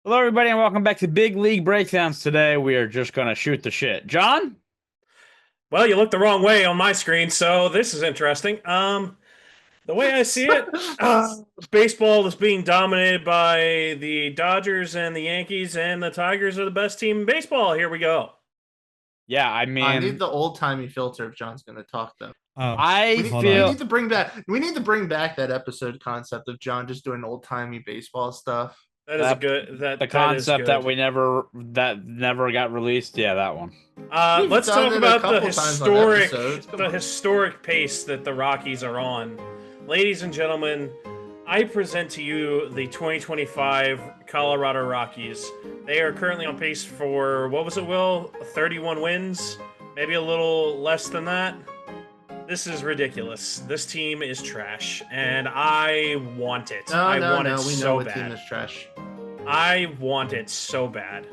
Hello, everybody, and welcome back to Big League Breakdowns. Today, we are just going to shoot the shit. John? Well, you looked the wrong way on my screen, so this is interesting. The way I see it, baseball is being dominated by the Dodgers and the Yankees, and the Tigers are the best team in baseball. Here we go. Yeah, I I need mean, the old timey filter if John's going to talk though. Oh, I We need, hold we on. feel need to bring back. We need to bring back that episode concept of John just doing old timey baseball stuff. That is a good. the That is concept good. that never got released. Yeah, that one. We've Let's done talk it a about the couple times on episodes. Come on. historic pace that the Rockies are on. Ladies and gentlemen, I present to you the 2025 Colorado Rockies. They are currently on pace for, what was it, Will? 31 wins? Maybe a little less than that? This is ridiculous. This team is trash, and I want it. I want it We know so what team bad. is trash. I want it so bad.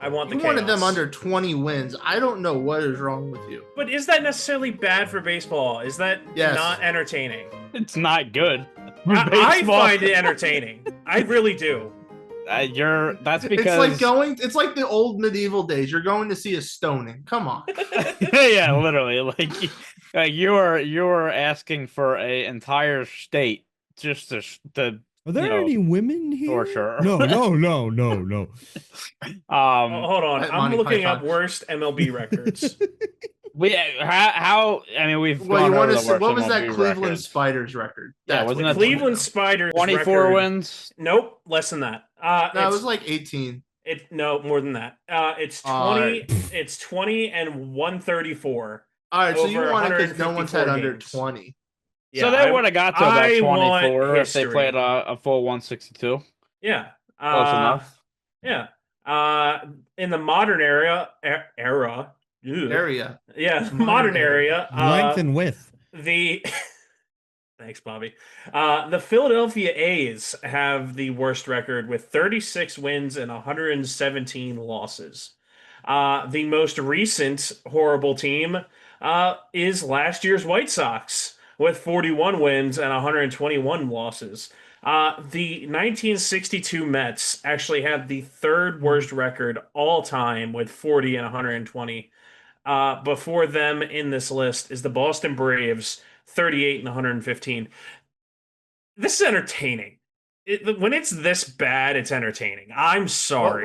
I want the You wanted them chaos. under 20 wins. I don't know what is wrong with you. But is that necessarily bad for baseball? Is that Yes. not entertaining? It's not good. For I baseball. find it entertaining. I really do. That's because It's like the old medieval days. You're going to see a stoning. Come on. yeah, literally, like you are asking for a entire state just to Are there you know, any women here? torture. No. Oh, hold on. That I'm Monty looking Python. up worst MLB records. I mean, we've Well, gone you over want to the see worst what was that MLB Cleveland records. Spiders record? Yeah, That's wasn't what that you wanna Cleveland know. Spiders 24 record. wins. Nope, less than that. No, it It's, was like 18. no more than that. It's 20. Alright. It's 20 and 134. All right, so you Over want it because no one's had 154 under games. 20. So they would have got to about I want 24 if they history. played a full 162. Yeah. Close enough. Yeah. In the modern era. Ew. Area. Yeah, Modern modern era. area. Length and width. The Thanks, Bobby. The Philadelphia A's have the worst record with 36 wins and 117 losses. The most recent horrible team is last year's White Sox with 41 wins and 121 losses. The 1962 Mets actually have the third worst record all time with 40 and 120. Before them in this list is the Boston Braves, 38 and 115. This is entertaining. When it's this bad, it's entertaining. I'm sorry.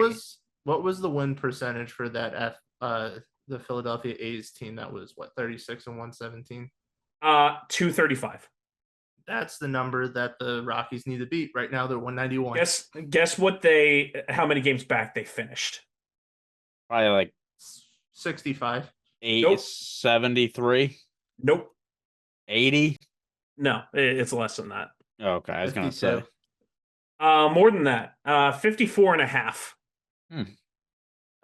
What was the win percentage for that the Philadelphia A's team that was 36 and 117? 235. That's the number that the Rockies need to beat. Right now they're 191. Guess how many games back they finished? Probably like 65. 73, Nope. 80. No, it's less than that. Okay, I was going to say. 52. More than that. 54 and a half. All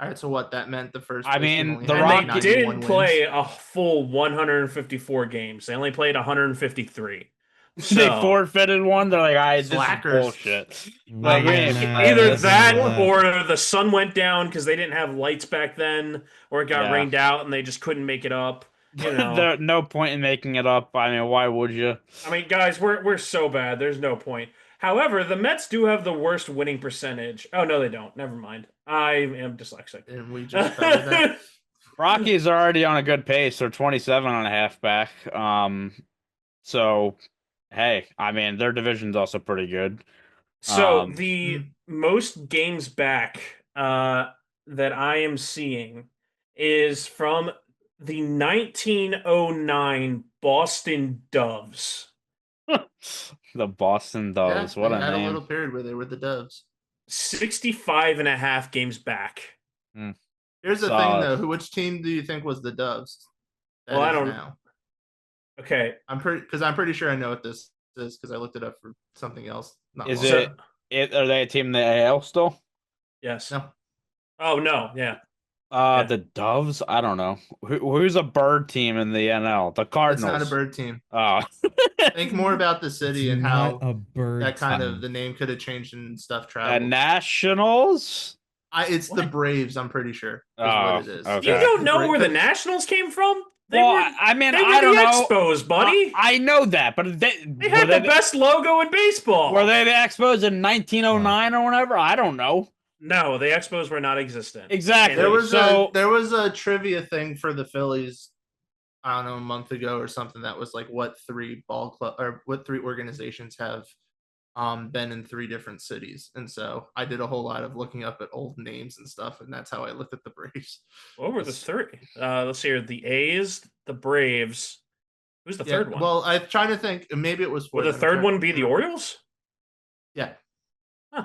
right, so what that meant the first. I place mean, team only the had And Rockies they 91 did wins. play a full 154 games. They only played 153. They So, forfeited one. They're like, this is Slackers. bullshit. Like, either listen, that or the sun went down because they didn't have lights back then, or it got Yeah. rained out and they just couldn't make it up. You know, There's no point in making it up. I mean, why would you? I mean, guys, we're so bad. There's no point. However, the Mets do have the worst winning percentage. Oh no, they don't. Never mind. I am dyslexic. And we just covered that. Rockies are already on a good pace. They're 27 and a half back. So, hey, I mean, their division's also pretty good. So the most games back that I am seeing is from the 1909 Boston Doves. The Boston Doves. Yeah, What they a had name. a little period where they were the Doves. 65 and a half games back. Here's the Solid. thing though, which team do you think was the Doves? Well, I is don't- now. Okay. I'm pretty sure I know what this is because I looked it up for something else. Not Is long ago. Are they a team in the AL still? Yes. No. Oh no, yeah. The Doves? I don't know. Who's a bird team in the NL? The It's Cardinals. not a bird team. Oh. Think more about the city and Not how a bird. that kind of team. the name could have changed and stuff The traveled. Nationals? It's the What? Braves, I'm pretty sure. Is Oh, what it is. okay. You don't know where the Because- Nationals came from? They Well, were. I mean, They were I don't the know. Expos, buddy. I know that, but They had the best logo in baseball. Were they the Expos in 1909 or whatever? I don't know. No, the Expos were not existent. Exactly. There was So there was a trivia thing for the Phillies, I don't know, a month ago or something that was like what three organizations have been in 3 different cities. And so I did a whole lot of looking up at old names and stuff, and that's how I looked at the Braves. What were the 3? Let's see here. The A's, the Braves. Who's the third one? Well, I'm trying to think. Maybe it was. Would the third one be the Orioles? Yeah. Huh.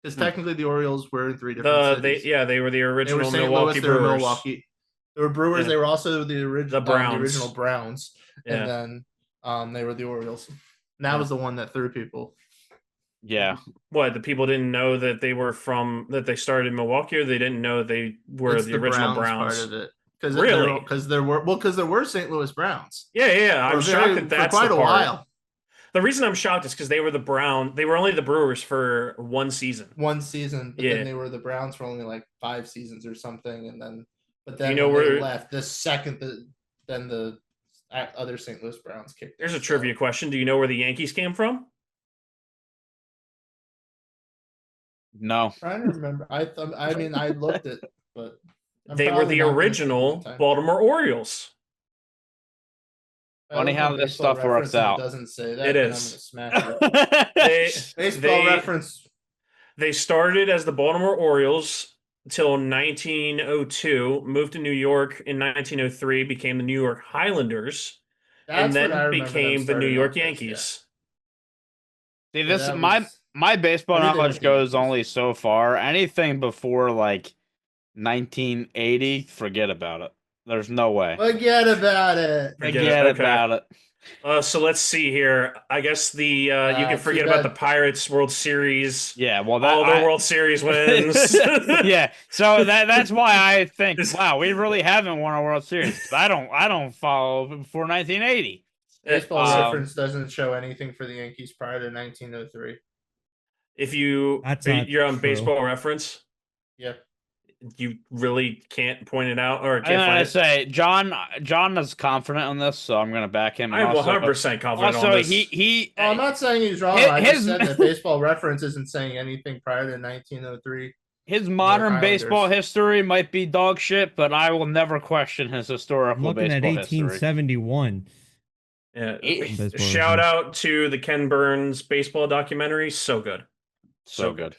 Because technically the Orioles were in 3 different cities. They were the original They were St. Milwaukee Louis, they were Brewers. Milwaukee. They were Brewers. Yeah. They were also the original Browns. the original Browns. Yeah. And then they were the Orioles. And that was the one that threw people. yeah. What, the people didn't know that they were that they started in Milwaukee, or they didn't know they were It's the original Browns? part of it. Because Really? Because there were St. Louis Browns. Yeah. I'm shocked that that's for quite the a part. while. The reason I'm shocked is because they were the Brown. They were only the Brewers for one season. One season, but Yeah. then they were the Browns for only like 5 seasons or something, and then You know when where- they left the second then the other St. Louis Browns kicked. Here's a in, so- trivia question. Do you know where the Yankees came from? No. Trying to remember. I mean, I looked at, but I'm They were probably the not gonna original think of it. Baltimore Orioles. I Funny looked how on this Baseball stuff works Reference and out. It doesn't say that. It and is. I'm gonna smash it. Baseball Reference. They started as the Baltimore Orioles until 1902, moved to New York in 1903, became the New York Highlanders, and That's what I then remember them became the New starting York off as, yeah. Yankees. See, Yeah, this that my was- my baseball I knew they knowledge went to goes Yankees. only so far. Anything before like 1980, forget about it. There's no way. Forget about it. Forget Okay. about it. So let's see here. I guess you can too forget about the bad. Pirates World Series. Yeah, well, that All their World Series wins. yeah, so that's why I think, wow, we really haven't won a World Series. I don't follow before 1980. Baseball Um, Reference doesn't show anything for the Yankees prior to 1903. If That's not you're on true. Baseball Reference, Yeah. you really can't point it out or I'm can't gonna find it. say John is confident on this, so I'm gonna back him. And I'm also, 100% confident also on this. he Oh, I'm not saying he's wrong. His- I just said that Baseball Reference isn't saying anything prior to 1903. his modern Islanders. baseball history might be dog shit, but I will never question his I'm historical looking at baseball history. 1871. Yeah. It- Shout out to the Ken Burns baseball documentary. So good. So good.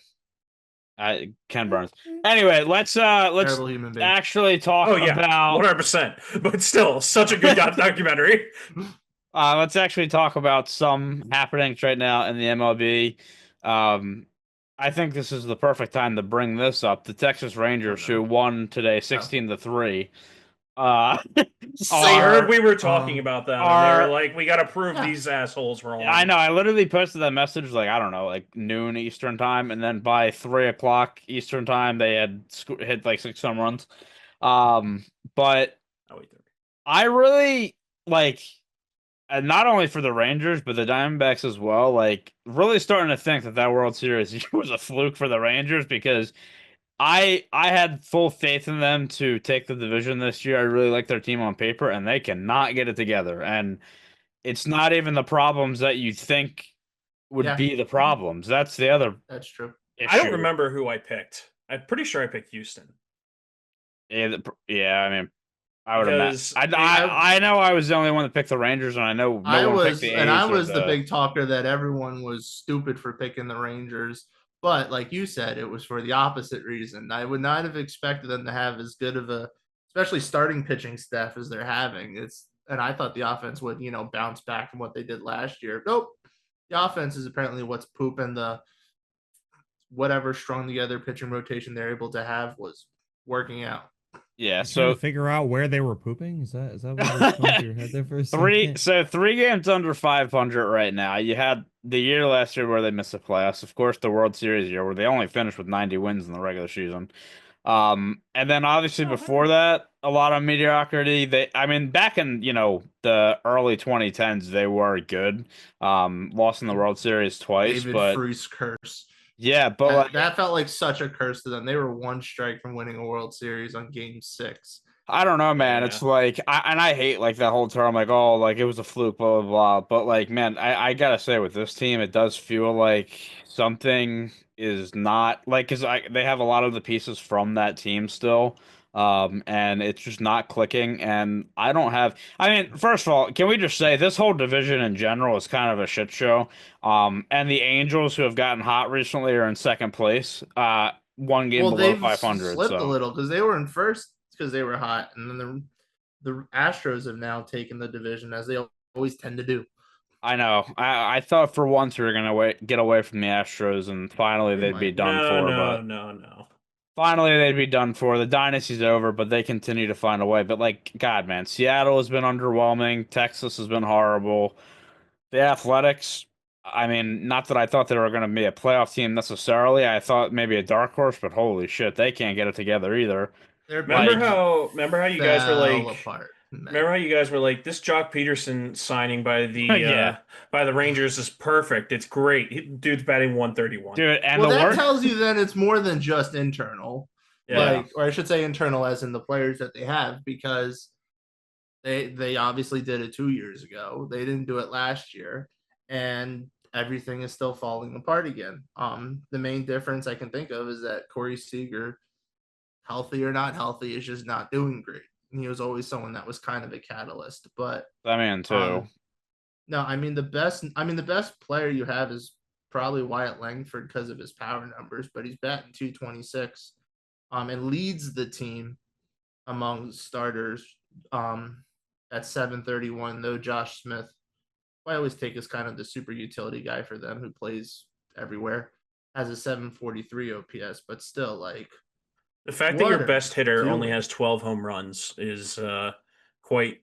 Ken Burns. Anyway, let's Terrible human being. actually talk Oh yeah, about 100%. But still, such a good documentary. let's actually talk about some happenings right now in the MLB. I think this is the perfect time to bring this up. The Texas Rangers, who won today 16-3. I are- heard we were talking about them, and they are- were like, "We got to prove Yeah. these assholes wrong." I know. I literally posted that message like I don't know, like noon Eastern time, and then by 3 o'clock Eastern time, they had hit like 6 home runs. But Oh, wait, there. I really like, and not only for the Rangers but the Diamondbacks as well. Like, really starting to think that World Series was a fluke for the Rangers because I had full faith in them to take the division this year. I really like their team on paper, and they cannot get it together. And it's not even the problems that you think would Yeah. be the problems. That's the other That's true. issue. I don't remember who I picked. I'm pretty sure I picked Houston. Yeah, I mean, I would Because imagine. I know I was the only one that picked the Rangers, and I know no one picked the A's. And I or was the big talker that everyone was stupid for picking the Rangers. But like you said, it was for the opposite reason. I would not have expected them to have as good of a, especially starting pitching staff as they're having. And I thought the offense would, bounce back from what they did last year. Nope. The offense is apparently what's pooping. The whatever strung together pitching rotation they're able to have was working out. Yeah, Trying so to figure out where they were pooping. Is that what was going through your head there for a second? 3 games under 500 right now. You had the year last year where they missed the playoffs. Of course, the World Series year where they only finished with 90 wins in the regular season. And then obviously before that, a lot of mediocrity. Back in the early 2010s, they were good. Lost in the World Series twice, David but Freese curse. yeah, but That felt like such a curse to them. They were one strike from winning a World Series on Game 6. I don't know, man. Yeah. It's like, I hate like that whole term, like, oh, like it was a fluke, blah blah blah. But like, man, I gotta say, with this team, it does feel like something is not like, because they have a lot of the pieces from that team still, and it's just not clicking. And I don't have. I mean, first of all, can we just say this whole division in general is kind of a shit show. And the Angels, who have gotten hot recently, are in second place, one game Well, below they've 500. slipped a So. little because they were in first because they were hot, and then the Astros have now taken the division as they always tend to do. I know. I thought for once we were gonna get away from the Astros and finally They they'd be might. done No, for, no, but no, no. finally they'd be done for. The dynasty's over, but they continue to find a way. But like, God, man, Seattle has been underwhelming. Texas has been horrible. The Athletics, I mean, not that I thought they were gonna be a playoff team necessarily. I thought maybe a dark horse, but holy shit, they can't get it together either. Their Remember Like, pitching how you guys were fell like apart. remember how you guys were like this Jock Peterson signing yeah, by the Rangers is perfect. It's great. Dude's batting 131. dude, and Well, the that worst, tells you then it's more than just internal, Yeah. like, or I should say internal as in the players that they have, because they obviously did it 2 years ago. They didn't do it last year, and everything is still falling apart again. The main difference I can think of is that Corey Seager, healthy or not healthy, is just not doing great. And he was always someone that was kind of a catalyst. But I mean, too. um, no, I mean the best player you have is probably Wyatt Langford because of his power numbers, but he's batting 226, and leads the team among starters, at 731. Though Josh Smith, who I always take as kind of the super utility guy for them, who plays everywhere, has a 743 OPS, but still, like, The fact that what your are best you hitter only doing? has 12 home runs is quite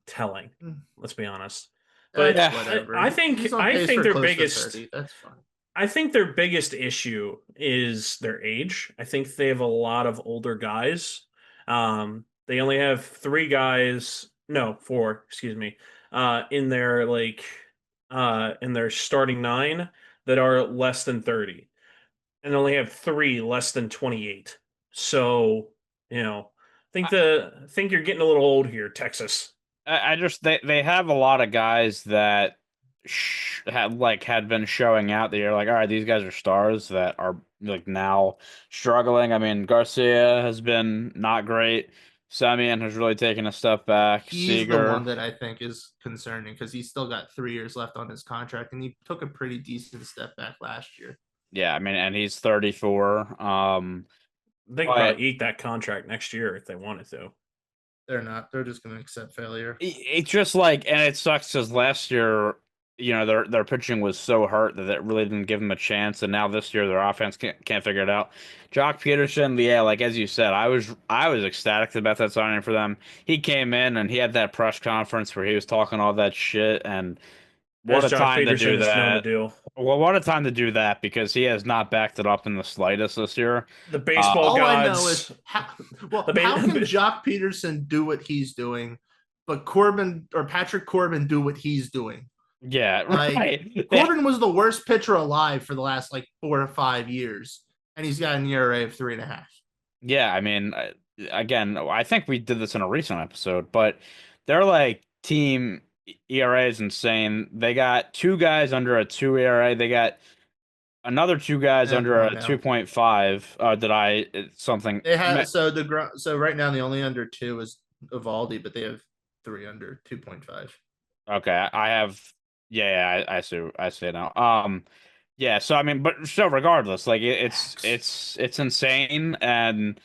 telling. Mm, Let's be honest. But That's Yeah, whatever. I think He's on I pace think for their close to biggest 30. That's fine. I think their biggest issue is their age. I think they have a lot of older guys. They only have three guys, no, four, excuse me, in their in their starting nine that are less than 30, and only have three less than 28. So, I think you're getting a little old here, Texas. I just they have a lot of guys that had been showing out that you're like, all right, these guys are stars that are like now struggling. I mean, Garcia has been not great. Semien has really taken a step back. He's the one Seager, that I think is concerning because he's still got 3 years left on his contract, and he took a pretty decent step back last year. yeah, I mean, and he's 34. They could But probably eat that contract next year if they wanted to. They're not. They're just going to accept failure. it's just like, and it sucks because last year, their pitching was so hurt that it really didn't give them a chance, and now this year their offense can't figure it out. Jock Peterson, yeah, like as you said, I was ecstatic about that signing for them. He came in and he had that press conference where he was talking all that shit, and what As a Jock time to Peterson do is known to that. do. Well, what a time to do that because he has not backed it up in the slightest this year. The baseball All I know is gods. how can Jock Peterson do what he's doing, but Corbin or Patrick Corbin do what he's doing? Yeah, Like, right. Corbin was the worst pitcher alive for the last like 4 or 5 years, and he's got an ERA of 3.5. Yeah, I mean, again, I think we did this in a recent episode, but they're like team ERA is insane. They got two guys under a 2 ERA. They got another two guys under One a now. 2.5. Did I something? They have so right now the only under two is Evaldi, but they have three under 2.5. Okay, I have. Yeah, I see. I see now. Yeah. So I mean, but so regardless, like it's insane, and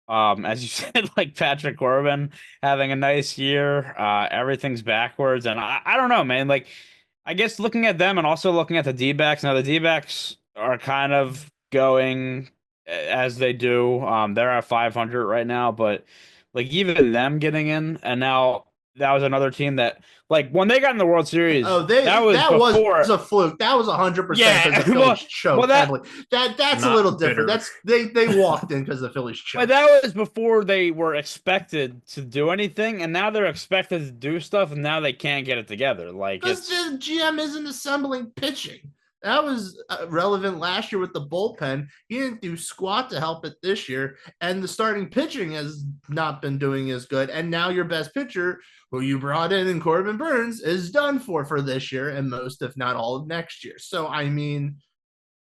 as you said, like Patrick Corbin having a nice year, everything's backwards, and I don't know, man. Like, I guess looking at them and also looking at the D-backs, now the D-backs are kind of going as they do. They're at 500 right now, but like even them getting in, and now that was another team that like when they got in the World Series, Oh, they that was that was before. a fluke. That was 100% Yeah, because the Phillies choked that heavily. That's a Not little bitter. different. That's they walked in because the Phillies But choked. that was before they were expected to do anything, and now they're expected to do stuff, and now they can't get it together. Like Because it's the GM isn't assembling pitching. relevant last year with the bullpen. He didn't do squat to help it this year, and the starting pitching has not been doing as good. And now your best pitcher, who you brought in Corbin Burns, is done for this year and most, if not all, of next year. So I mean,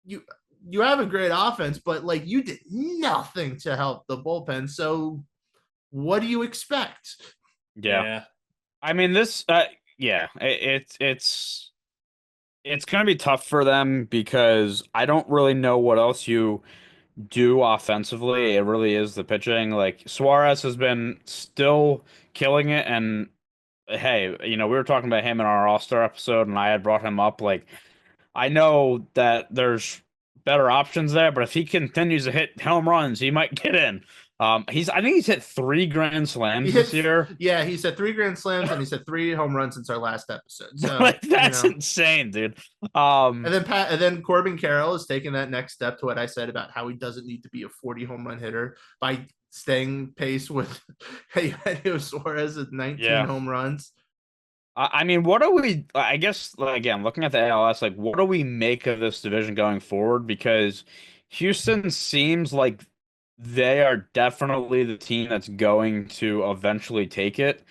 you you have a great offense, but like you did nothing to help the bullpen. So what do you expect? Yeah. Yeah. I mean, yeah, it's going to be tough for them because I don't really know what else you do offensively. It really is the pitching. Like Suarez has been still killing it, and hey, we were talking about him in our All-Star episode, and I had brought him up. Like, I know that there's better options there, but if he continues to hit home runs, he might get in. I think he's hit 3 grand He slams hit, this year. yeah, he said 3 grand slams and he said 3 home runs since our last episode. So Like that's insane, dude. Um, and then Corbin Carroll is taking that next step to what I said about how he doesn't need to be a 40 home run hitter by staying pace with Eugenio Suarez at 19 yeah. home runs. I mean, what do we? I guess again, looking at the ALS, like, what do we make of this division going forward? Because Houston seems like they are definitely the team that's going to eventually take it.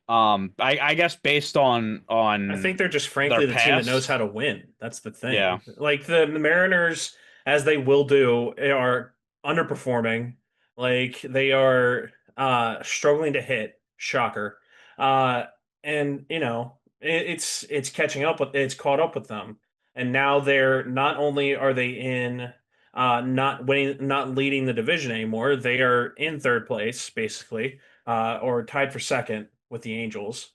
I guess based on I think they're just their frankly the team that knows past, how to win. That's the yeah, thing. Like the Mariners, as they will do, are underperforming. Like they are struggling to hit. Shocker. Uh and it's catching up with it's caught up with them. And now they're not only are they in not winning not leading the division anymore, they are in third place, basically, or tied for second with the Angels.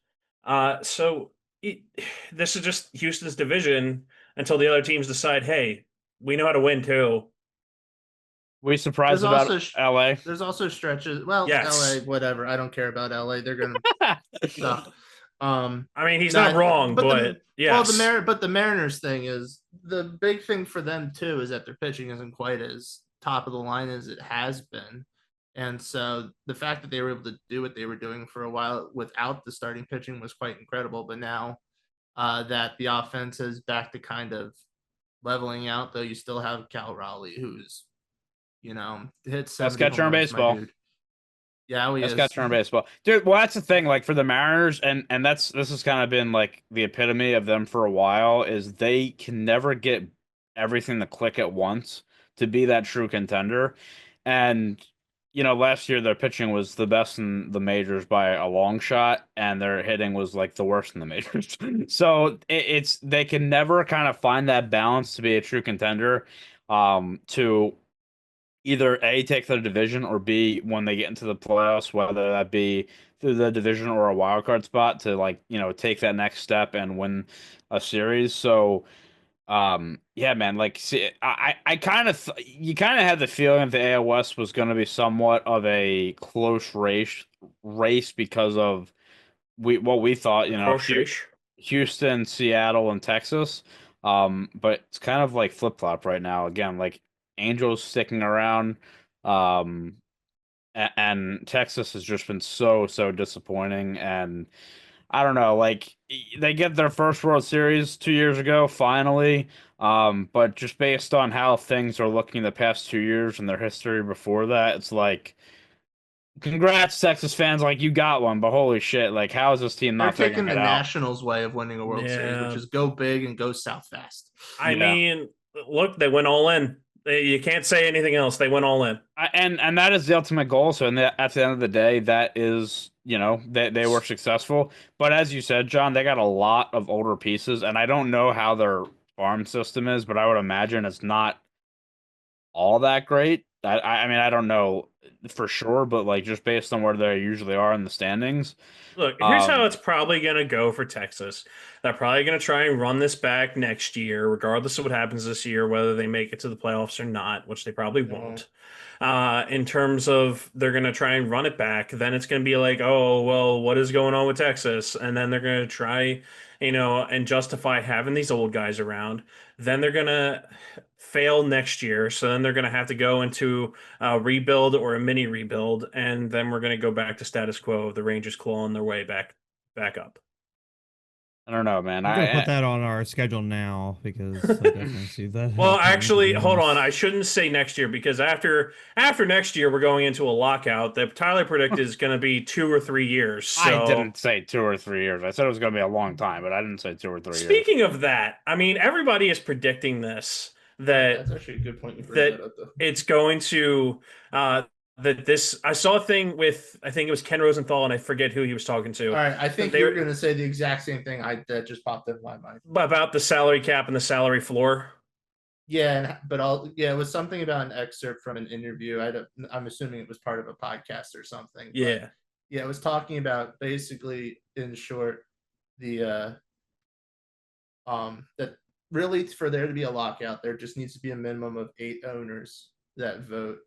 So it, this is just Houston's division until the other teams decide, hey, we know how to win too. we There's surprised about also LA. there's also stretches. Well, LA, Yes. whatever. I don't care about LA. They're gonna suck. I mean, he's not Not, wrong, but but yes. the Mariners thing is the big thing for them too is that their pitching isn't quite as top of the line as it has been, and so the fact that they were able to do what they were doing for a while without the starting pitching was quite incredible. But now that the offense is back to kind of leveling out, though, you still have Cal Raleigh, who's hit Best 70 home catcher in runs, my baseball. dude. Yeah, he Best is. catcher in baseball, dude. Well, that's the thing. Like for the Mariners, and this has kind of been like the epitome of them for a while. Is they can never get everything to click at once to be that true contender. And last year their pitching was the best in the majors by a long shot, and their hitting was like the worst in the majors. So it's they can never kind of find that balance to be a true contender. To either A, take the division, or B, when they get into the playoffs, whether that be through the division or a wild card spot, to like, take that next step and win a series. So, yeah, man, like, see, I kind of you kind of had the feeling that the AL West was going to be somewhat of a close race because of what we thought, The Crosscheich. Houston, Seattle, and Texas. But it's kind of like flip-flop right now. Again, like Angels sticking around, um, and Texas has just been so disappointing. And I don't know, like they get their first World Series 2 years ago, finally. But just based on how things are looking the past 2 years and their history before that, it's like, congrats, Texas fans, like you got one, but holy shit, like how is this team They're not figuring taking it the out? Nationals way of winning a World Series, which Yeah. is go big and go south fast. I Yeah. mean, look, they went all in. You can't say anything else. They went all in. And that is the ultimate goal. So at the end of the day, that is, they were successful. But as you said, John, they got a lot of older pieces, and I don't know how their farm system is, but I would imagine it's not all that great. I mean, I don't know for sure, but like just based on where they usually are in the standings. Look, here's how Um, it's probably going to go for Texas. They're probably going to try and run this back next year, regardless of what happens this year, whether they make it to the playoffs or not, which they probably Mhm. won't. In terms of they're going to try and run it back, then it's going to be like, oh, well, what is going on with Texas? And then they're going to try, and justify having these old guys around. Then they're going to fail next year. So then they're going to have to go into a rebuild or a mini rebuild, and then we're going to go back to status quo. The Rangers clawing their way back up. I don't know, man. I'm gonna put that on our schedule now because I definitely see that Well, happening, to actually, be hold on. honest. I shouldn't say next year because after next year we're going into a lockout that Tyler predicted is going to be 2 or 3 years. I So, didn't say 2 or 3 years. I said it was going to be a long time, but I didn't say 2 or 3 years. speaking of that, I mean, everybody is predicting this that That's actually a good point you bring that that up, though. it's going to that this. I saw a thing with I think it was Ken Rosenthal and I forget who he was talking All to. right, I think They you were were going to say the exact same thing that just popped in my mind. about the salary cap and the salary floor. Yeah, it was something about an excerpt from an interview. I'm assuming it was part of a podcast or something. But Yeah, yeah, it was talking about basically, in short, the that really for there to be a lockout, there just needs to be a minimum of 8 owners that vote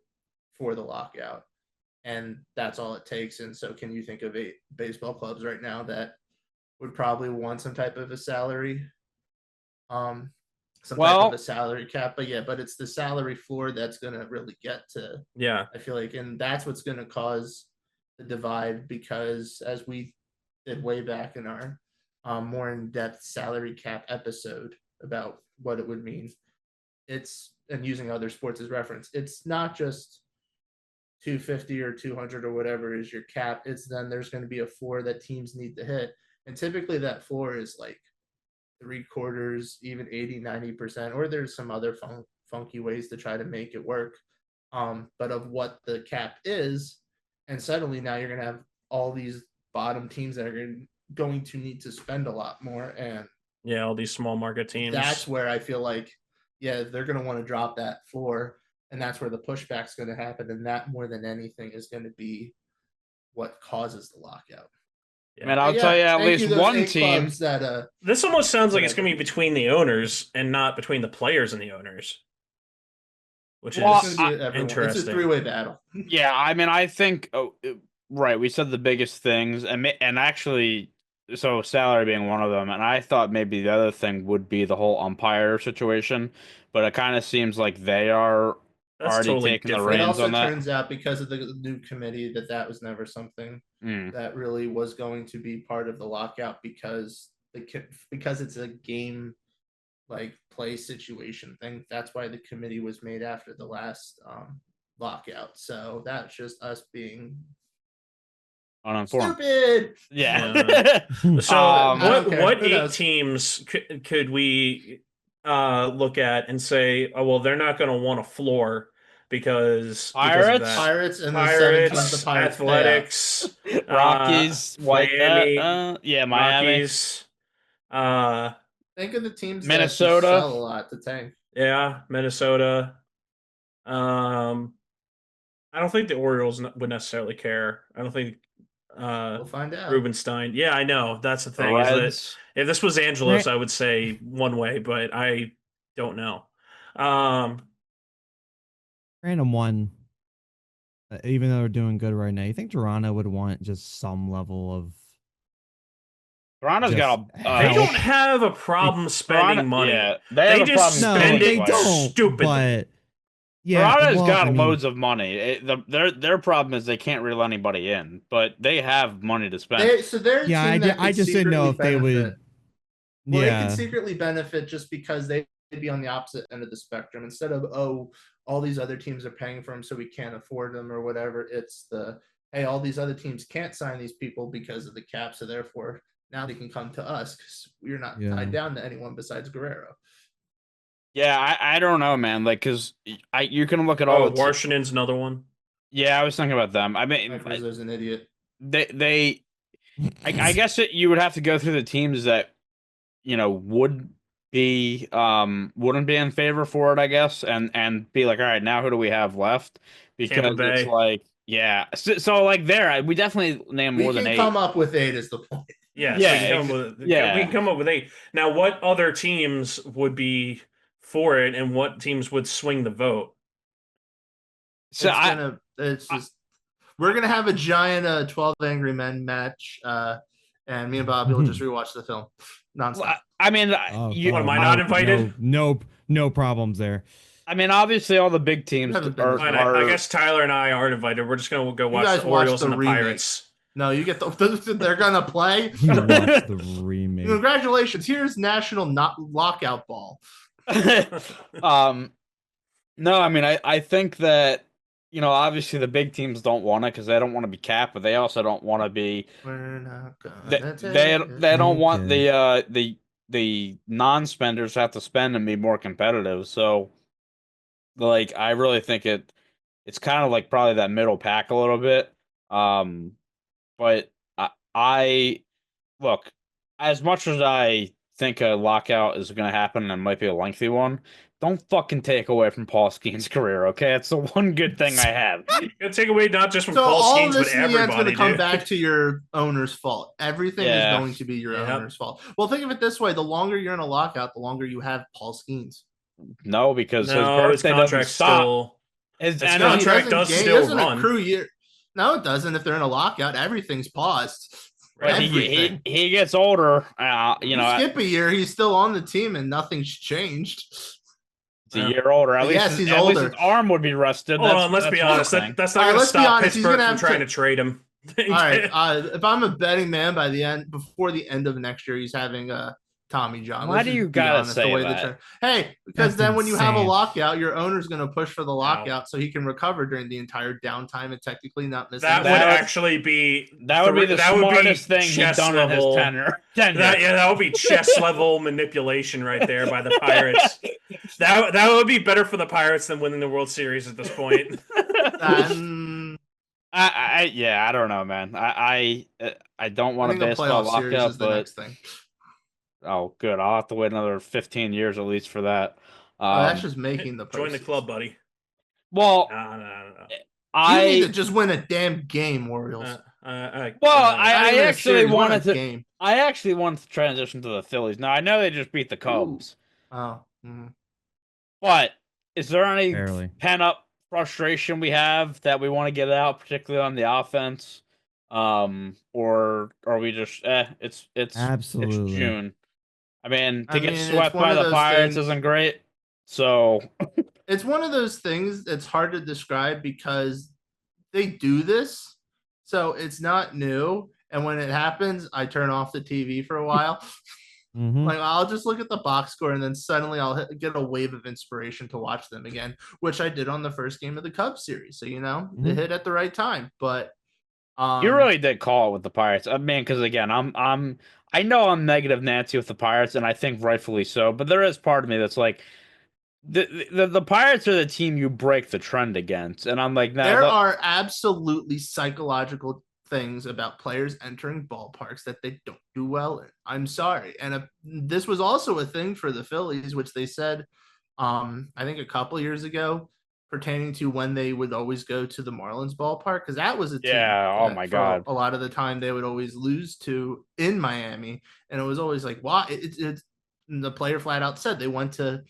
for the lockout, and that's all it takes. And so, can you think of 8 baseball clubs right now that would probably want um, some type of a Well, salary cap? But yeah, but it's the salary floor that's gonna really get to, yeah, I feel like, and that's what's gonna cause the divide, because as we did way back in our more in-depth salary cap episode about what it would mean, it's, and using other sports as reference, it's not just 250 or 200 or whatever is your cap. It's then there's going to be a floor that teams need to hit, and typically that floor is like 3/4, even 80-90%, or there's some other funky ways to try to make it work, but of what the cap is. And suddenly now you're going to have all these bottom teams that are going to need to spend a lot more, and yeah. All these small market teams. that's where I feel like, yeah, they're going to want to drop that floor, and that's where the pushback's going to happen, and that more than anything is going to be what causes the lockout. I mean, Yeah. I'll tell Yeah, you at thank you, least those one 8 clubs team. that This almost sounds like it's going to whatever. be between the owners and not between the players and the owners, which Well, It's is going to be everyone. It's a interesting. three-way battle. Yeah, I mean, I think right. We said the biggest things, and actually, so salary being one of them, and I thought maybe the other thing would be the whole umpire situation, but it kind of seems like they are That's already totally taking the It different. reins also on that. turns out, because of the new committee, that was never something Mm. that really was going to be part of the lockout, because because it's a game like play situation thing. That's why the committee was made after the last lockout. So that's just us being Uninformed. stupid. Yeah. So Um, I don't what care. what Who eight knows? teams could we look at and say, oh well, they're not going to want a floor because of Pirates, that. Pirates, and the 7 teams the Pirates, Pirates pay out. Athletics, Rockies, White, Miami, yeah, Miami, Rockies, uh, Think of the teams that just Minnesota. sell a lot to tank. yeah, Minnesota. Um, I don't think the Orioles would necessarily care. I don't think uh We'll find out. Rubenstein. Yeah, I know. That's the The thing is that Reds. if this was Angelos, Right. I would say one way, but I don't know. Um, Random one. Even though they're doing good right now, you think Toronto would want just some level of Toronto's just got a they don't help? have a problem Toronto, spending money. yeah, they have They a just problem No, spend paying they it players. don't. stupidly. But yeah, Toronto's well, I got mean, loads of money. Their problem is they can't reel anybody in, but they have money to spend. They're a yeah, team that I could just didn't know secretly if they benefit. would. Well, they could Yeah, secretly benefit just because they'd be on the opposite end of the spectrum. Instead of, oh, all these other teams are paying for them, so we can't afford them or whatever. It's the, hey, all these other teams can't sign these people because of the cap, so therefore now they can come to us because we're not yeah. tied down to anyone besides Guerrero. Yeah, I don't know, man. Like, cause you can look at all Oh, the Washington's another one. yeah, I was thinking about them. I mean, Mike Rizzo's an idiot. they I guess you would have to go through the teams that would be wouldn't be in favor for it, I guess, and be like, all right, now who do we have left? Tampa Because it's Bay. like, yeah, so like there, we definitely name We more than can eight. come up with 8 is the point. Yes, Yeah, we can come up with eight. Now, what other teams would be for it, and what teams would swing the vote? So It's just, we're gonna have a giant 12 Angry Men match, and me and Bobby will just rewatch the film nonstop. I mean, Oh, What, am I no, not invited? no problems there. I mean, obviously, all the big teams haven't been are this Fine, far. I are guess Tyler and I aren't invited. We're just gonna go You watch guys the watch Orioles the and the remake. Pirates. No, you get they're gonna play. You watch the remake. Congratulations! Here's National Not Lockout Ball. um, no, I mean, I think that, obviously the big teams don't want it because they don't want to be capped, but they also don't want to be. We're not They gonna they, take it. they don't want Okay. the non-spenders to have to spend and be more competitive. So, like, I really think it's kind of like probably that middle pack a little bit. Um, but I look, as much as I think a lockout is going to happen and it might be a lengthy one, don't fucking take away from Paul Skeens' career, okay? It's the one good thing I have. Gonna take away not just from So Paul all of Skeens, but this in the end is going everybody, to come dude. back to your owner's fault. Everything is Yeah. going to be your Yep. owner's fault. Well, think of it this way: the longer you're in a lockout, the longer you have Paul Skeens. No, because his No, his birthday doesn't contract stop. still. His His and No, his, he contract doesn't. does He still doesn't run. accrue year. No, it doesn't. If they're in a lockout, everything's paused. but Everything. he gets older. You skip a year, he's still on the team, and nothing's changed. It's a year older. But yes, he's at least his older. arm would be rested. Hold on, let's That's be one honest. thing. That's All not right, going to let's be stop honest. He's Pittsburgh gonna from have trying to. to trade him. All right. If I'm a betting man, by the end, before the end of next year, he's having a Tommy John. Why Let's do just you be gotta honest. The say way that? hey, because That's then when you have a insane. lockout, your owner's going to push for the No. lockout so he can recover during the entire downtime and technically not miss. That any would games. actually be That would be the that would be smartest thing he's chess done in his level. tenure. That would be chess level manipulation right there by the Pirates. That would be better for the Pirates than winning the World Series at this point. I don't know, man. I don't want a Winning a baseball playoff series lockout, is the but next thing. oh, good. I'll have to wait another 15 years at least for that. Oh, that's just making the Join the postseason. club, buddy. Well, No. You need to just win a damn game, Orioles. I Not even a actually series, win a wanted to. game. I actually wanted to transition to the Phillies. Now I know they just beat the Cubs, Oh, mhm. but is there any Barely. pent up frustration we have that we want to get out, particularly on the offense? Or are we just it's Absolutely. June. I mean, to get it's swept one by of the those Pirates things. isn't great. So It's one of those things that's hard to describe because they do this, so it's not new. And when it happens, I turn off the TV for a while. Mhm. Like I'll just look at the box score, and then suddenly I'll get a wave of inspiration to watch them again, which I did on the first game of the Cubs series. So it Mhm. hit at the right time. But you really did call it with the Pirates. I mean, because again, I know I'm negative Nancy with the Pirates, and I think rightfully so. But there is part of me that's like, the Pirates are the team you break the trend against, and I'm like, there no, are absolutely psychological things about players entering ballparks that they don't do well in. I'm sorry, and this was also a thing for the Phillies, which they said, I think a couple years ago, pertaining to when they would always go to the Marlins ballpark, because that was a team yeah, oh that my for God, a lot of the time they would always lose to in Miami, and it was always like, why? It's the player flat out said they went to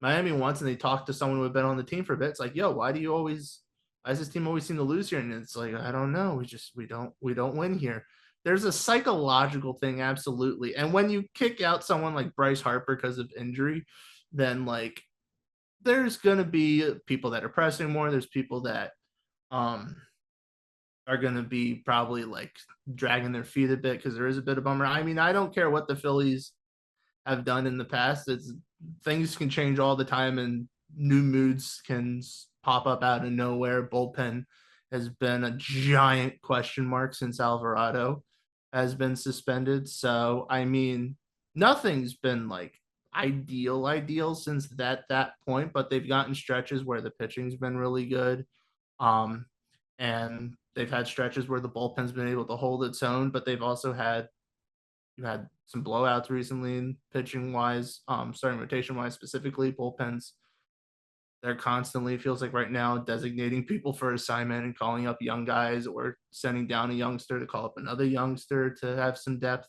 Miami once and they talked to someone who had been on the team for a bit. It's like, yo, why does this team always seem to lose here? And it's like, I don't know. We don't win here. There's a psychological thing, absolutely. And when you kick out someone like Bryce Harper because of injury, then like there's gonna be people that are pressing more. There's people that are gonna be probably like dragging their feet a bit because there is a bit of bummer. I mean, I don't care what the Phillies have done in the past. It's things can change all the time and new moods can pop up out of nowhere. Bullpen has been a giant question mark since Alvarado has been suspended. So I mean, nothing's been like ideal since that point, but they've gotten stretches where the pitching's been really good. And they've had stretches where the bullpen's been able to hold its own, but they've also had some blowouts recently, pitching wise, starting rotation wise, specifically bullpens. They're constantly feels like right now designating people for assignment and calling up young guys or sending down a youngster to call up another youngster to have some depth.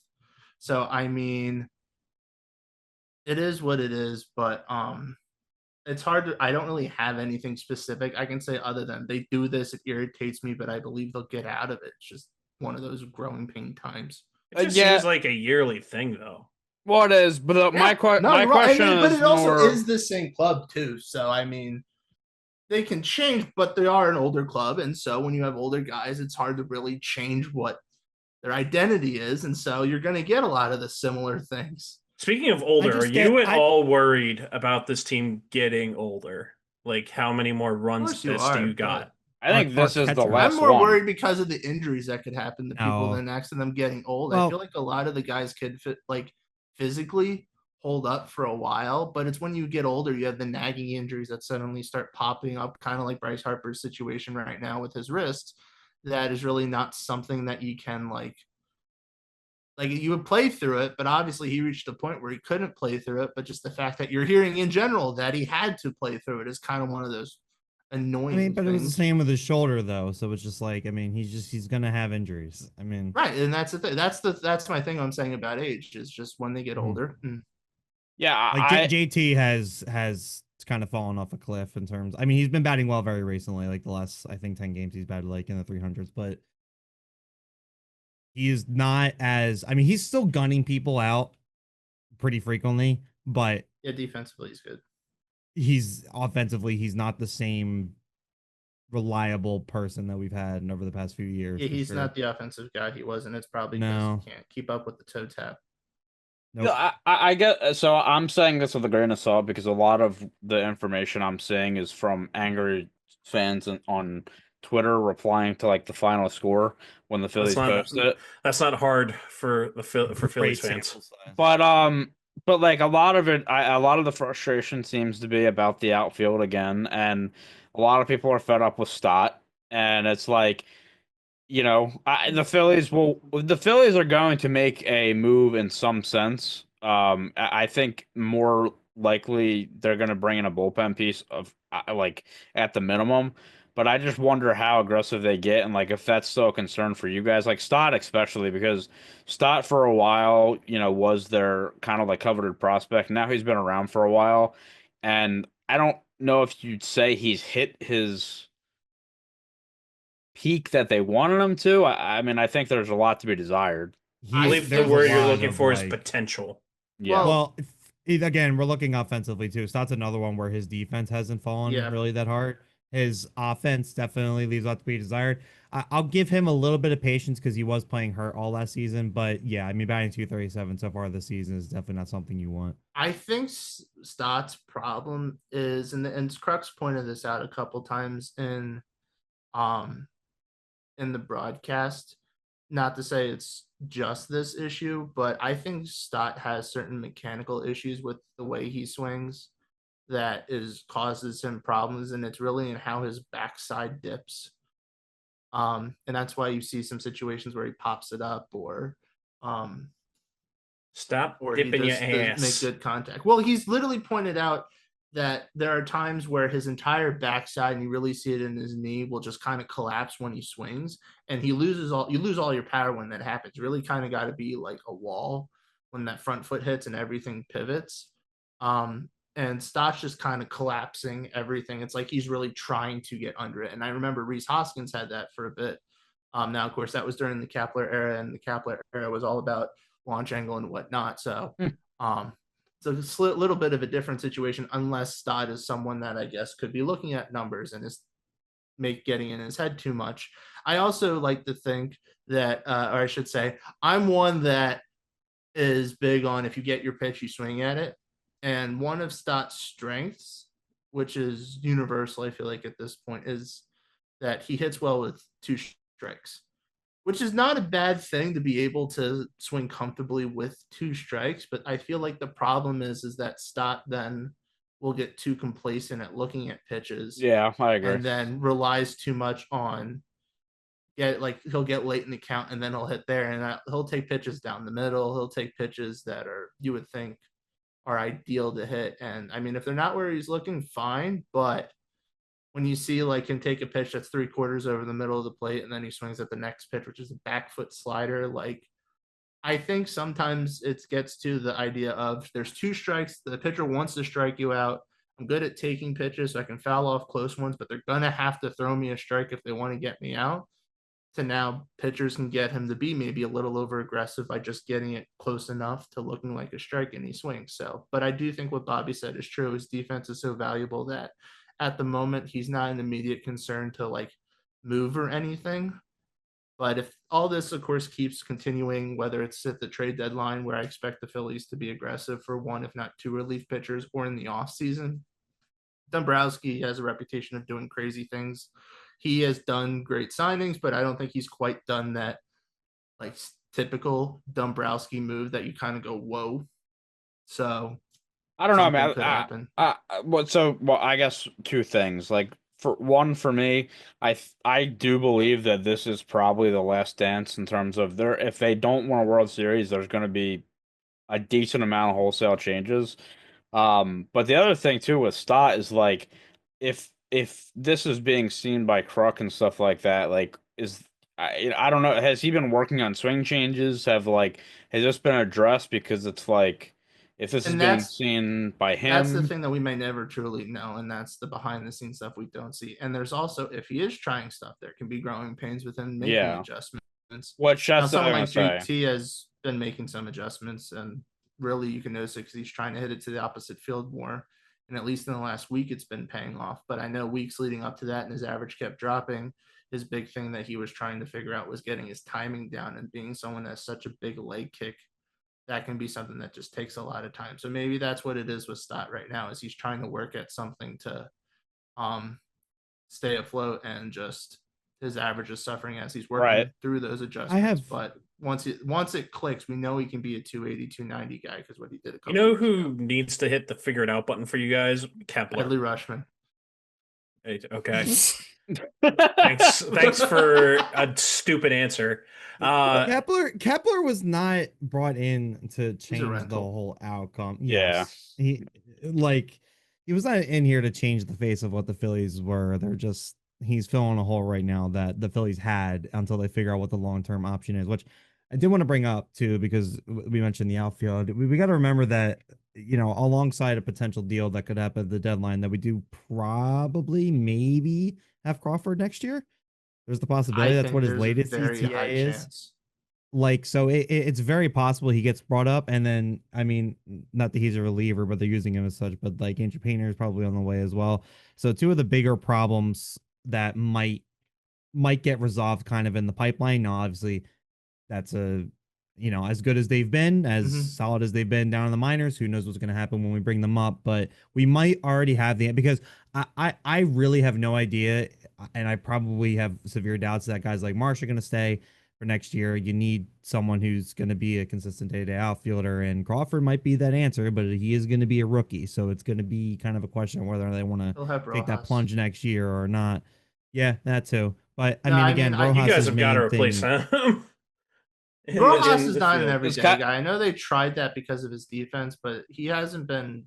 So I mean, it is what it is, but it's hard to. I don't really have anything specific I can say other than they do this. It irritates me, but I believe they'll get out of it. It's just one of those growing pain times. It just yeah. seems like a yearly thing, though. Well, it is, but my No, my you're right. question But is it also more. is the same club too. So I mean, they can change, but they are an older club. And so when you have older guys, it's hard to really change what their identity is. And so you're going to get a lot of the similar things. Speaking of I older, are just get you at I all worried about this team getting older? Like, how many more Of runs course you this do are, you but got? I think our this is the catcher. I'm last more one. worried because of the injuries that could happen to people No. than next to them getting old. I feel Well, like a lot of the guys could physically hold up for a while, but it's when you get older, you have the nagging injuries that suddenly start popping up, kind of like Bryce Harper's situation right now with his wrists. That is really not something that you can like you would play through it, but obviously he reached a point where he couldn't play through it. But just the fact that you're hearing in general that he had to play through it is kind of one of those I mean, annoying but it was the things. same with his shoulder though, so it's just like, I mean, he's gonna have injuries. I mean, Right, and that's the thing. That's my thing I'm saying about age is just when they get mhm. older. Yeah, Like JT has kind of fallen off a cliff in terms. I mean, he's been batting well very recently. Like the last, I think, 10 games he's batted like in the 300s, but he is not as. I mean, he's still gunning people out pretty frequently, but Yeah, defensively he's good. he's offensively he's not the same reliable person that we've had over the past few years Yeah, for he's sure. not the offensive guy he was, and it's probably because he No, can't keep up with the toe tap. yeah, nope. I get so I'm saying this with a grain of salt because a lot of the information I'm seeing is from angry fans on Twitter replying to like the final score when the That's Phillies not post it. that's not hard for for Phillies Great fans. sample size. But like a lot of it, a lot of the frustration seems to be about the outfield again, and a lot of people are fed up with Stott, and it's like the Phillies are going to make a move in some sense. I think more likely they're going to bring in a bullpen piece of like at the minimum, but I just wonder how aggressive they get and like if that's still a concern for you guys, like Stott especially because Stott for a while, was their kind of like coveted prospect. Now he's been around for a while, and I don't know if you'd say he's hit his peak that they wanted him to. I mean, I think there's a lot to be desired. I I believe the There's a word you're think lot looking of for is like, potential. Yeah. well, well, again, we're looking offensively too. So that's another one where his defense hasn't fallen yeah, really that hard. His offense definitely leaves a lot to be desired. I'll give him a little bit of patience because he was playing hurt all last season. But yeah, I mean, batting 237 so far this season is definitely not something you want. I think Stott's problem is, and Crux pointed this out a couple times um in the broadcast. Not to say it's just this issue, but I think Stott has certain mechanical issues with the way he swings that is causes him problems, and it's really in how his backside dips. And that's why you see some situations where he pops it up um Stop or he dipping your just doesn't make ass. good contact. Well, he's literally pointed out that there are times where his entire backside, and you really see it in his knee, will just kind of collapse when he swings, and you lose all your power when that happens. Really kind of got to be like a wall when that front foot hits and everything pivots. And Stott's just kind of collapsing everything. It's like he's really trying to get under it. And I remember Reese Hoskins had that for a bit. Now, of course, that was during the Kepler era, and the Kepler era was all about launch angle and whatnot. So Hmm. it's a little bit of a different situation, unless Stott is someone that I guess could be looking at numbers and is getting in his head too much. I also like to think that, or I should say, I'm one that is big on if you get your pitch, you swing at it. And one of Stott's strengths, which is universal, I feel like at this point, is that he hits well with two strikes, which is not a bad thing to be able to swing comfortably with two strikes. But I feel like the problem is that Stott then will get too complacent at looking at pitches Yeah, I agree. and then relies too much on he'll get late in the count and then he'll hit there and he'll take pitches down the middle. He'll take pitches that are you would think are ideal to hit. And I mean, if they're not where he's looking, fine. But when you see like him take a pitch that's 3/4 over the middle of the plate and then he swings at the next pitch, which is a back foot slider, like I think sometimes it gets to the idea of there's two strikes. The pitcher wants to strike you out. I'm good at taking pitches, so I can foul off close ones, but they're gonna have to throw me a strike if they want to get me out. To now pitchers can get him to be maybe a little over aggressive by just getting it close enough to looking like a strike and he swings. So, but I do think what Bobby said is true. His defense is so valuable that at the moment, he's not an immediate concern to like move or anything. But if all this, of course, keeps continuing, whether it's at the trade deadline, where I expect the Phillies to be aggressive for one, if not two relief pitchers, or in the offseason, Dombrowski has a reputation of doing crazy things. He has done great signings, but I don't think he's quite done that like typical Dombrowski move that you kind of go, whoa. So I don't know, something man. could happen. Well, I guess two things. Like for me, I do believe that this is probably the last dance in terms of if they don't win a World Series, there's going to be a decent amount of wholesale changes. But the other thing too with Stott is like if this is being seen by Kruk and stuff like that, like I don't know, has he been working on swing changes? Has this been addressed? Because it's like if this is And being seen by that's the him, thing that we may never truly know, and that's the behind the scenes stuff we don't see. And there's also, if he is trying stuff, there can be growing pains with him making yeah. adjustments. What Now, that's what I'm someone gonna like say. JT has been making some adjustments, and really you can notice it because he's trying to hit it to the opposite field more. And at least in the last week, it's been paying off. But I know weeks leading up to that, and his average kept dropping. His big thing that he was trying to figure out was getting his timing down, and being someone that has such a big leg kick, that can be something that just takes a lot of time. So maybe that's what it is with Stott right now, is he's trying to work at something to um stay afloat, and just his average is suffering as he's Right. working through those I adjustments. have But once it clicks, we know he can be a 280, 290 guy because what he did a You couple know years who ago. needs to hit the figure it out button for you guys? Kepler. Adley Rushman. Okay. Thanks for a stupid answer. Kepler was not brought in to He's a change the rental. whole outcome. Yeah. Yes. He was not in here to change the face of what the Phillies were. He's filling a hole right now that the Phillies had until they figure out what the long-term option is, which I did want to bring up too, because we mentioned the outfield. We got to remember that, alongside a potential deal that could happen at the deadline, that we do probably maybe have Crawford next year. There's the I possibility that's think what his there's a latest very high ETA is. chance. Like, so it's very possible he gets brought up, and then, I mean, not that he's a reliever, but they're using him as such, but like Andrew Painter is probably on the way as well. So two of the bigger problems that might get resolved kind of in the pipeline. Now, obviously, that's as good as they've been, as solid as they've been down in the minors. Who knows what's going to happen when we bring them up? But we might already have because I really have no idea, and I probably have severe doubts that guys like Marsh are going to stay for next year. You need someone who's going to be a consistent day-to-day outfielder, and Crawford might be that answer, but he is going to be a rookie, so it's going to be kind of a question of whether they want He'll to have take that Rojas. plunge next year or not. Yeah, that too. But I No, mean, I again, mean, You guys Rojas's have got to main replace thing. him. Rojas in is the not an field. everyday guy. I know they tried that because of his defense, but he hasn't been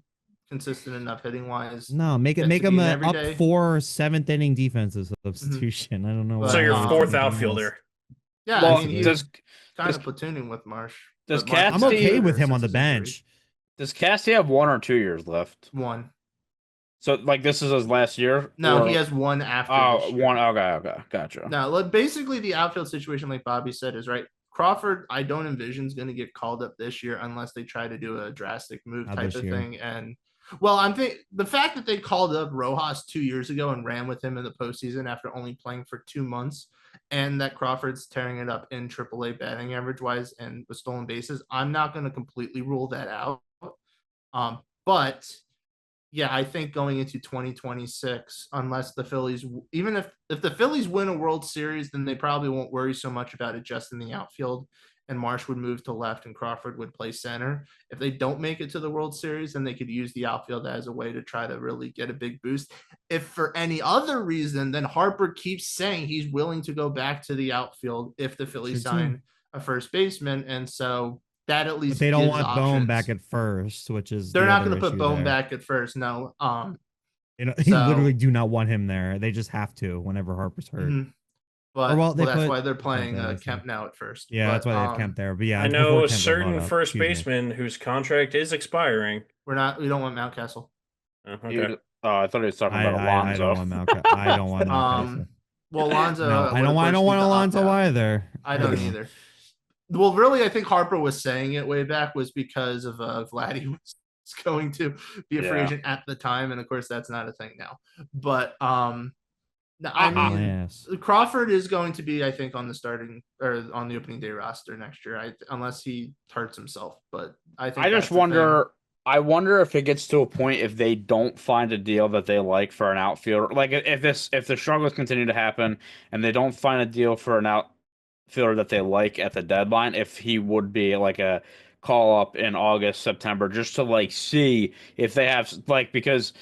consistent enough hitting wise No, make yet to him be an a up everyday. for seventh inning defensive substitution. I don't know So But why your I was fourth anything else. outfielder. yeah, I Well, mean, Basically, he's kind does of platooning with Marsh. does But Marsh has I'm gotten okay Casty with better him on since the his injury. bench. does Casty have 1 or 2 years left? One. So like this is his last year? No, he Or has one after this year. one. Okay, gotcha. Now, basically, the outfield situation, like Bobby said, is right. Crawford, I don't envision is going to get called up this year unless they try to do a drastic move Not type this of year. thing. And well, I'm thinking the fact that they called up Rojas 2 years ago and ran with him in the postseason after only playing for 2 months, and that Crawford's tearing it up in AAA batting average wise and with stolen bases, I'm not going to completely rule that out. But yeah, I think going into 2026, unless the Phillies, even if the Phillies win a World Series, then they probably won't worry so much about adjusting the outfield, and Marsh would move to left and Crawford would play center. If they don't make it to the World Series, then they could use the outfield as a way to try to really get a big boost. If for any other reason, then Harper keeps saying he's willing to go back to the outfield if the Phillies sign a first baseman, and so that at But least they don't gives want Bone back options. at first, which is They're the not other going to put issue Bone there. back at first, no. He literally So, do not want him there. They just have to whenever Harper's hurt. but Or well, they that's put why they're Kemp playing there, so. Kemp now at first. Yeah, but, that's why they have Kemp there. But yeah, I before know a Kemp got brought certain up. first Excuse me. baseman whose contract is expiring. we don't want Mountcastle. Oh, okay. I thought he was talking about I Alonzo. don't want Mountcastle. I don't want Mountcastle. Well, Alonzo. No, I don't want Alonzo either. I don't either. Well, really, I think Harper was saying it way back was because of Vladdy was was going to be a free Yeah. agent at the time, and of course that's not a thing now. But I I, mean, Alas. Crawford is going to be, I think, on the starting or on the opening day roster next year, unless he hurts himself. But I I think just that's the thing. wonder. I wonder if it gets to a point if they don't find a deal that they like for an outfielder. Like if the struggles continue to happen and they don't find a deal for an outfielder that they like at the deadline, if he would be like a call up in August, September, just to like see if they have like because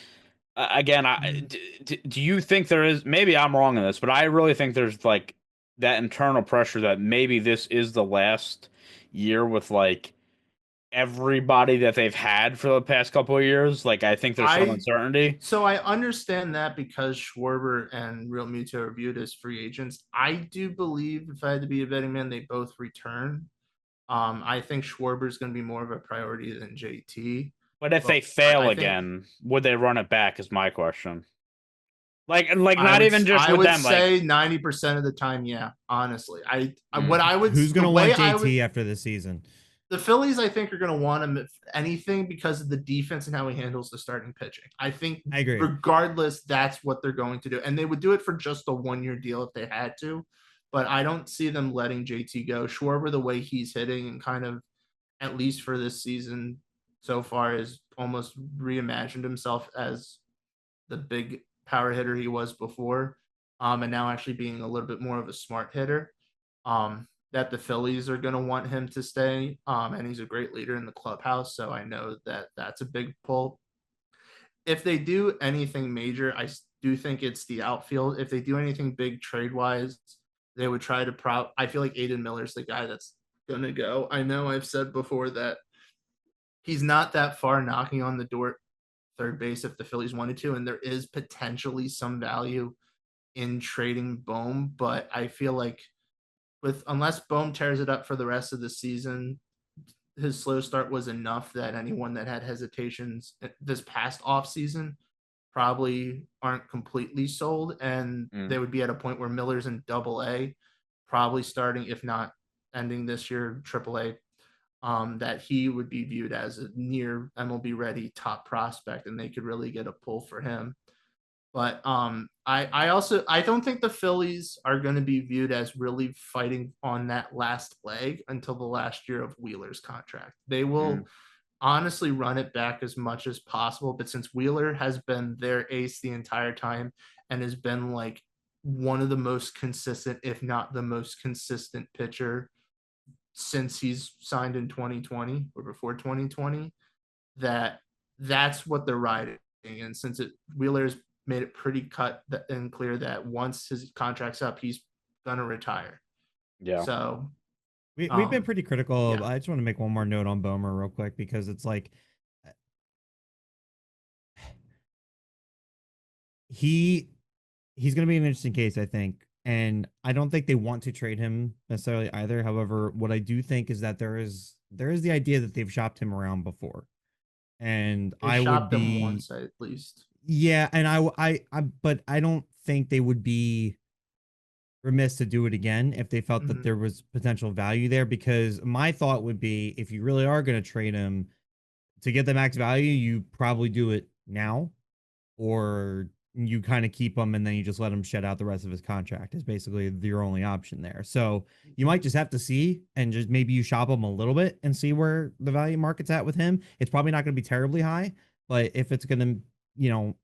again, do you think there is? Maybe I'm wrong in this, but I really think there's like that internal pressure that maybe this is the last year with like everybody that they've had for the past couple of years. Like I think there's some I uncertainty. So I understand that because Schwarber and Real Muto are viewed as free agents. I do believe if I had to be a betting man, they both return. I think Schwarber is going to be more of a priority than JT. But if But they fail I think again, would they run it back? Is my question. Like I not would even just I with would them. Like say 90% of the time, yeah. Honestly, what mm, I would Who's the gonna way want I would JT after this season? the Phillies, I think, are going to want him if anything because of the defense and how he handles the starting pitching. I think, I agree. regardless, that's what they're going to do, and they would do it for just a 1 year deal if they had to. But I don't see them letting JT go. Schwarber, the way he's hitting, and kind of at least for this season so far, has almost reimagined himself as the big power hitter he was before, and now actually being a little bit more of a smart hitter. That the Phillies are going to want him to stay, and he's a great leader in the clubhouse. So I know that that's a big pull. If they do anything major, I do think it's the outfield. If they do anything big trade wise, they would try to I feel like Aiden Miller's the guy that's going to go. I know I've said before that he's not that far knocking on the door third base if the Phillies wanted to, and there is potentially some value in trading Bohm, but I feel like with unless Bohm tears it up for the rest of the season, his slow start was enough that anyone that had hesitations this past off season probably aren't completely sold, and mm, they would be at a point where Miller's in Double A, probably starting if not ending this year Triple A. That he would be viewed as a near MLB ready top prospect, and they could really get a pull for him. But I also I don't think the Phillies are going to be viewed as really fighting on that last leg until the last year of Wheeler's contract. They will mm, honestly run it back as much as possible. But since Wheeler has been their ace the entire time and has been like one of the most consistent, if not the most consistent pitcher since he's signed in 2020 or before 2020, that that's what they're riding. And since Wheeler's made it pretty cut and clear that once his contract's up, he's gonna retire. yeah. So, We've been pretty critical. yeah, I just want to make one more note on Bomer real quick because it's like he he's going to be an interesting case, I think. And I don't think they want to trade him necessarily either. However, what I do think is that there is the idea that they've shopped him around before. And they I would shopped him be once at least. yeah, and but I don't think they would be remiss to do it again if they felt that Mm-hmm. there was potential value there because my thought would be if you really are going to trade him to get the max value, you probably do it now or you kind of keep him and then you just let him shed out the rest of his contract is basically your only option there. So you might just have to see and just maybe you shop him a little bit and see where the value market's at with him. It's probably not going to be terribly high, but if it's going to,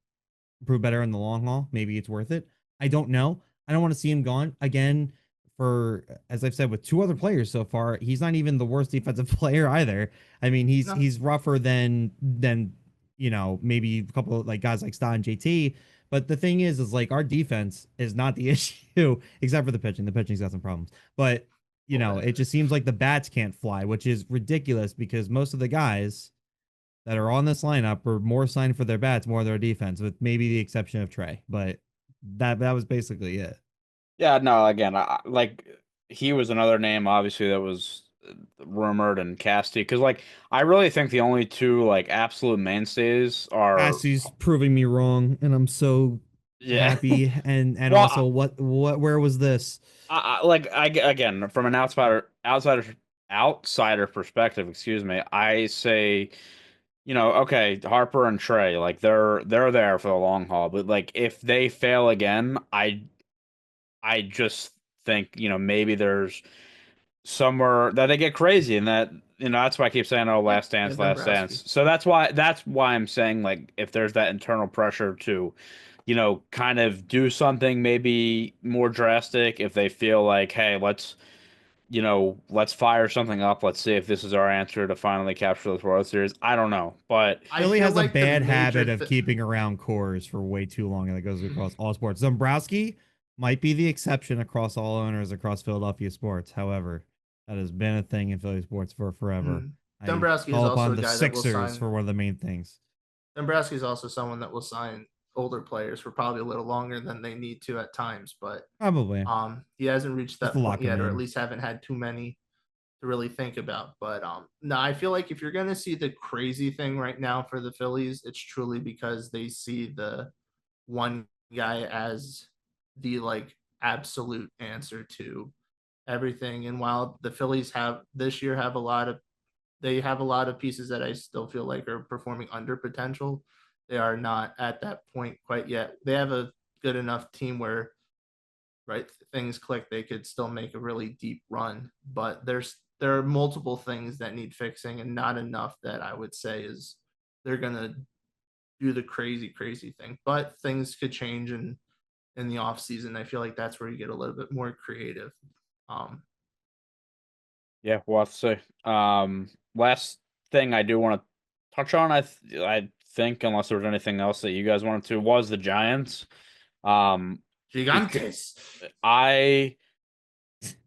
prove better in the long haul, maybe it's worth it. I don't know. I don't want to see him gone again for as I've said with two other players so far, he's not even the worst defensive player either. I mean, he's No, he's rougher than maybe a couple of like guys like Stott and JT. But the thing is like our defense is not the issue, except for the pitching. The pitching's got some problems. But it just seems like the bats can't fly, which is ridiculous because most of the guys that are on this lineup are more signed for their bats, more their defense, with maybe the exception of Trey. But that was basically it. Yeah, no, again, like he was another name obviously that was rumored and casty because like I really think the only two like absolute mainstays are Cassie's proving me wrong, and I'm so yeah. happy. And Well, also, what where was this? again from an outsider perspective, excuse me, I say okay, Harper and Trey, like they're there for the long haul, but like if they fail again, I just think, maybe there's somewhere that they get crazy and that, that's why I keep saying, oh, Yeah, last yeah, dance, last Dombrowski. dance. So that's why I'm saying, like, if there's that internal pressure to, kind of do something maybe more drastic, if they feel like, hey, let's fire something up. Let's see if this is our answer to finally capture this World Series. I don't know, but I Philly feel has a like the bad major habit of keeping around cores for way too long, and that goes across all sports. Dombrowski might be the exception across all owners across Philadelphia sports. However, that has been a thing in Philly sports for forever. I Dombrowski is call also upon a the guy that will Sixers sign. for one of the main things. Dombrowski is also someone that will sign older players for probably a little longer than they need to at times, but Probably he hasn't reached just the that point locker yet, or at room. least haven't had too many to really think about. But no, I feel like if you're gonna see the crazy thing right now for the Phillies, it's truly because they see the one guy as the like absolute answer to everything. And while the Phillies have this year have a lot of they have a lot of pieces that I still feel like are performing under potential. They are not at that point quite yet. They have a good enough team where right things click, they could still make a really deep run. But there are multiple things that need fixing, and not enough that I would say is they're gonna do the crazy thing. But things could change in the off season. I feel like that's where you get a little bit more creative. Um, yeah, we'll have to see. Last thing I do want to touch on, I think, unless there was anything else that you guys wanted to, was the Giants. Um, because Gigantes. I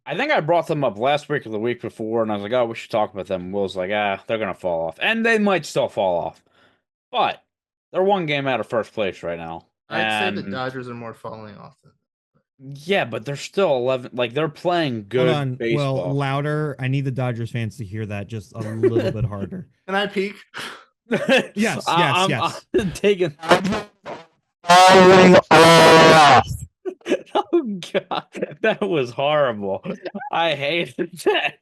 I think I brought them up last week or the week before, and I was like, oh, we should talk about them. And Will's like, they're gonna fall off, and they might still fall off, but they're one game out of first place right now, I'd say the and Dodgers are more falling off than. yeah, but they're still 11. Like they're playing Hold good on. Well, baseball. louder. I need the Dodgers fans to hear that just a little bit harder. Can I peek? Yes, yes, I'm yes. taking. Oh God, that was horrible. I hated that.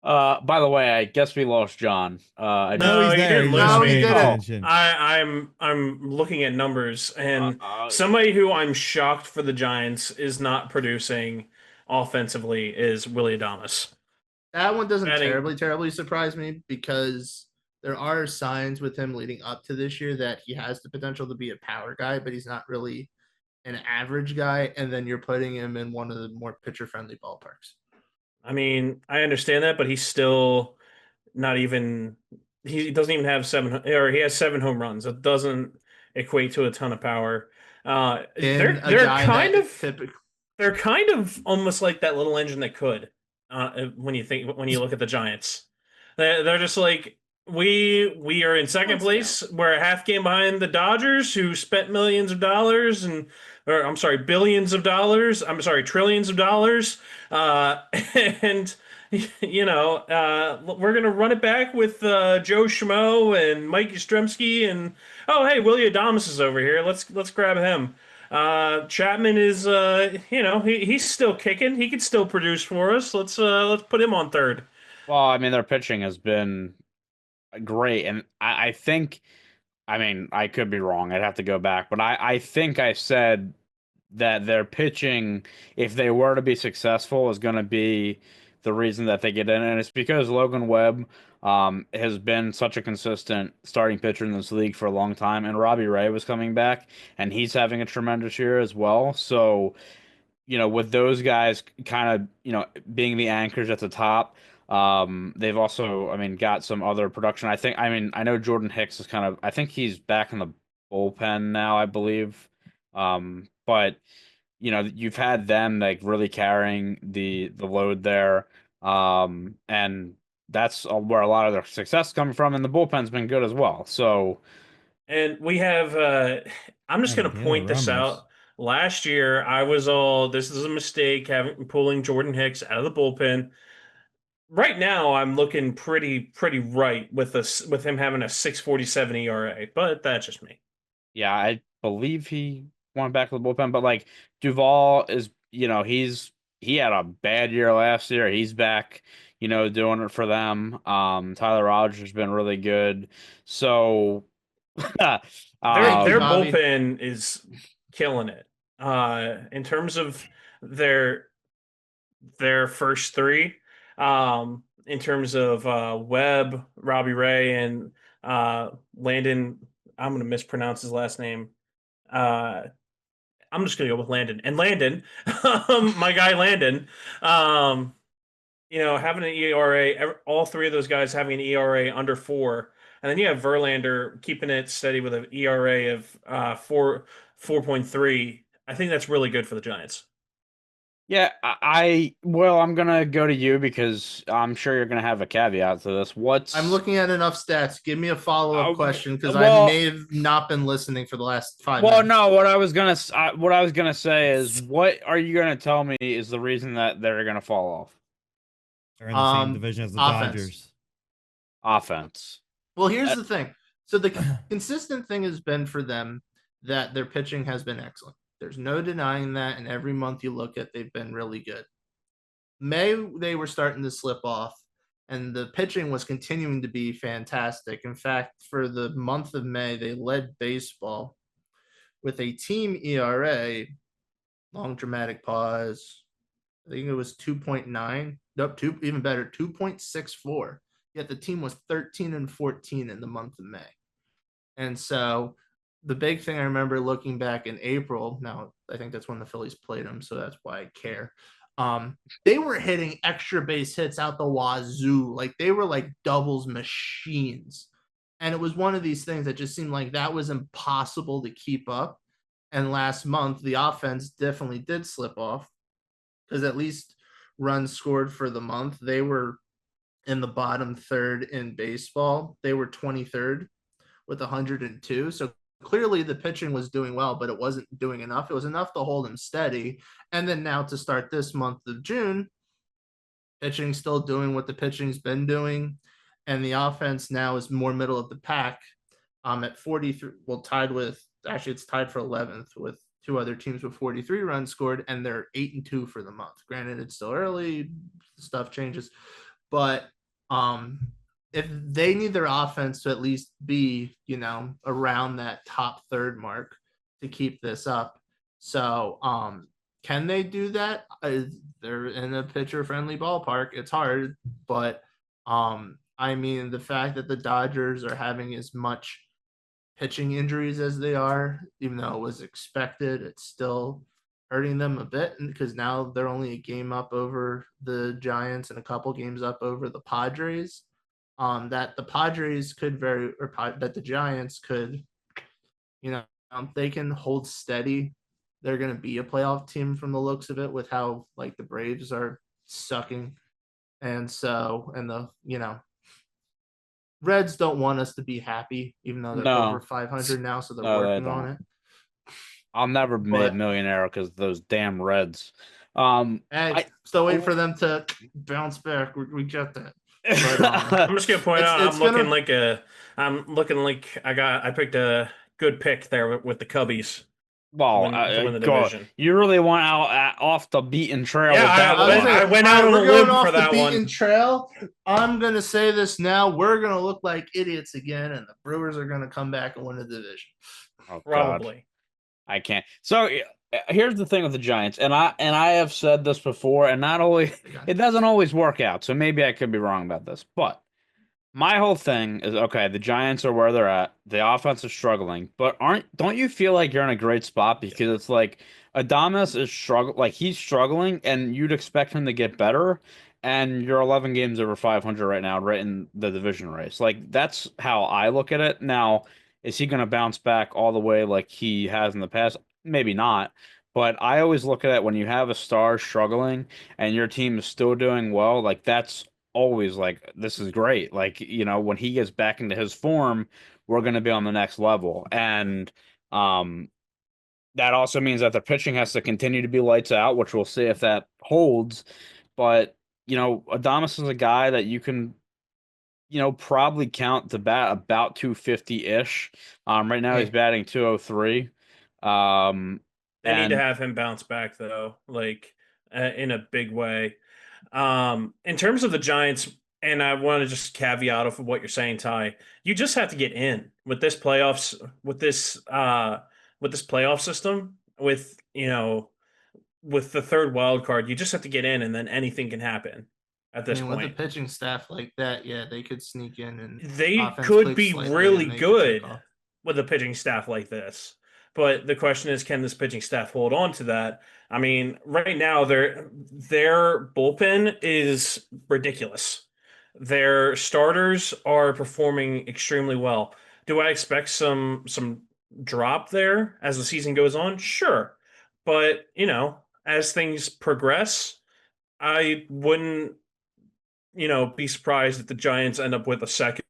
By the way, I guess we lost John. I just No, No, he's you there. didn't He's lose not No, he me. paying didn't. attention. I'm looking at numbers, uh, and uh, somebody who I'm shocked for the Giants is not producing offensively is Willie Adames. That one doesn't Batting, terribly surprise me because there are signs with him leading up to this year that he has the potential to be a power guy, but he's not really an average guy. And then you're putting him in one of the more pitcher friendly ballparks. I mean, I understand that, but he's still not even. He doesn't even have or he has 7 home runs. That doesn't equate to a ton of power. In a They're guy kind that of typically they're kind of almost like that little engine that could. When you look at the Giants, they're just like we are in second points count. place. We're a half game behind the Dodgers, who spent millions of dollars and or I'm sorry, billions of dollars. I'm sorry, trillions of dollars. Uh, and we're gonna run it back with Joe Schmo and Mike Yastrzemski and oh hey, Willie Adames is over here. Let's grab him. Chapman is he's still kicking. He can still produce for us. Let's put him on third. well, I mean, their pitching has been great, and I think, I mean, I could be wrong. I'd have to go back, but I think I said that their pitching, if they were to be successful, is going to be the reason that they get in, and it's because Logan Webb has been such a consistent starting pitcher in this league for a long time, and Robbie Ray was coming back, and he's having a tremendous year as well. So, with those guys kind of, being the anchors at the top, they've also, I mean, got some other production. I mean, I know Jordan Hicks is kind of, I think he's back in the bullpen now, I believe. But you've had them like really carrying the load there. And that's where a lot of their success is coming from, and the bullpen's been good as well. So, And we have I'm just gonna Having Taylor point this Ramos. out. Last year, I was all this is a mistake having pulling Jordan Hicks out of the bullpen. Right now, I'm looking pretty right with us with him having a 6.47 ERA, but that's just me. yeah, I believe he went back to the bullpen, but like Duvall is, he had a bad year last year. He's back, doing it for them. Tyler Rogers has been really good. So, Thank you, Their Bobby. bullpen is killing it. In terms of their their first three, in terms of Webb, Robbie Ray, and Landon. I'm going to mispronounce his last name. Uh, I'm just going to go with Landon. And Landon, my guy Landon, um, having an ERA, all three of those guys having an ERA under 4, and then you have Verlander keeping it steady with an ERA of 4.3. I think that's really good for the Giants. yeah, well, I'm gonna go to you because I'm sure you're gonna have a caveat to this. I'm What's looking at enough stats. Give me a follow-up question because I well, may have not been listening for the last 5 minutes. no. What I was gonna say is, what are you gonna tell me is the reason that they're gonna fall off? They're in the same division as the Offense. Dodgers. Offense. Well, here's Uh, the thing. So the consistent thing has been for them that their pitching has been excellent. There's no denying that, and every month you look at, they've been really good. May they were starting to slip off, and the pitching was continuing to be fantastic. In fact, for the month of May, they led baseball with a team ERA, long dramatic pause. I think it was 2.9. Nope, even better, 2.64. Yet the team was 13-14 in the month of May. And so the big thing I remember looking back in April, now I think that's when the Phillies played them, so that's why I care. They were hitting extra base hits out the wazoo. Like they were like doubles machines. And it was one of these things that just seemed like that was impossible to keep up. And last month, the offense definitely did slip off because at least runs scored for the month, they were in the bottom third in baseball. They were 23rd with 102. So clearly the pitching was doing well, but it wasn't doing enough. It was enough to hold him steady. And then now to start this month of June, pitching still doing what the pitching's been doing. And the offense now is more middle of the pack at 43. Well, it's tied for 11th with two other teams with 43 runs scored, and they're 8-2 for the month. Granted, it's still early, stuff changes, but if they need their offense to at least be, around that top third mark to keep this up. So, can they do that? They're in a pitcher friendly ballpark. It's hard, but I mean, the fact that the Dodgers are having as much pitching injuries as they are, even though it was expected, it's still hurting them a bit because now they're only a game up over the Giants and a couple games up over the Padres. That the Padres could that the Giants could, they can hold steady. They're going to be a playoff team from the looks of it with how like the Braves are sucking. And so, and Reds don't want us to be happy, even though they're over no, 500 now, so they're no, they working on don't. it. I'll never be a But millionaire because those damn Reds. hey, still wait for them to bounce back. We get that. But I'm just gonna point out it's gonna. I'm looking like I picked a good pick there with the Cubbies Well, to win the God, division. you really went out off the beaten trail Yeah, with that I was one. saying, I went all out right, on a we're going limb for off the that beaten one. trail. I'm gonna say this now. We're gonna look like idiots again, and the Brewers are gonna come back and win the division. Oh God, Probably. I can't. So here's the thing with the Giants, and I have said this before, and not only it doesn't always work out. So maybe I could be wrong about this, but my whole thing is okay, the Giants are where they're at. The offense is struggling, but don't you feel like you're in a great spot because it's like Adames is he's struggling and you'd expect him to get better and you're 11 games over 500 right now, right in the division race. Like that's how I look at it. Now, is he going to bounce back all the way like he has in the past? Maybe not. But I always look at it when you have a star struggling and your team is still doing well, like that's always like this is great. Like, when he gets back into his form, we're going to be on the next level. And um that also means that the pitching has to continue to be lights out, which we'll see if that holds. But, Adamas is a guy that you can probably count to bat about 250-ish. Right now he's Hey, batting 203. They need to And have him bounce back though, like in a big way. In terms of the Giants, and I want to just caveat of what you're saying, Ty. You just have to get in with this playoffs, with this playoff system, with the third wild card. You just have to get in, and then anything can happen at I this mean, with a point. pitching staff like that, yeah, they could sneak in and They offense could clicks be slightly really and they could take good off. with a pitching staff like this. But the question is, can this pitching staff hold on to that? I mean, right now their bullpen is ridiculous. Their starters are performing extremely well. Do I expect some drop there as the season goes on? Sure. But, as things progress, I wouldn't be surprised if the Giants end up with a second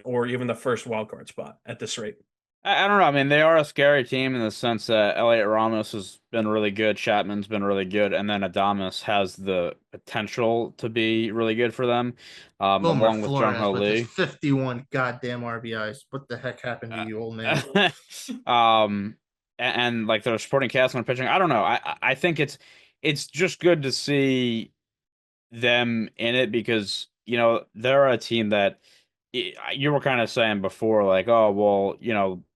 or even the first wild card spot at this rate. I don't know. I mean, they are a scary team in the sense that Elliot Ramos has been really good, Chapman's been really good, and then Adames has the potential to be really good for them, Wilmer along with Jung Flores Ho with his Lee. 51 goddamn RBIs. What the heck happened to you, old man? um, and like their supporting cast and pitching. I don't know. I think it's just good to see them in it because they're a team that you were kind of saying before, like, oh well,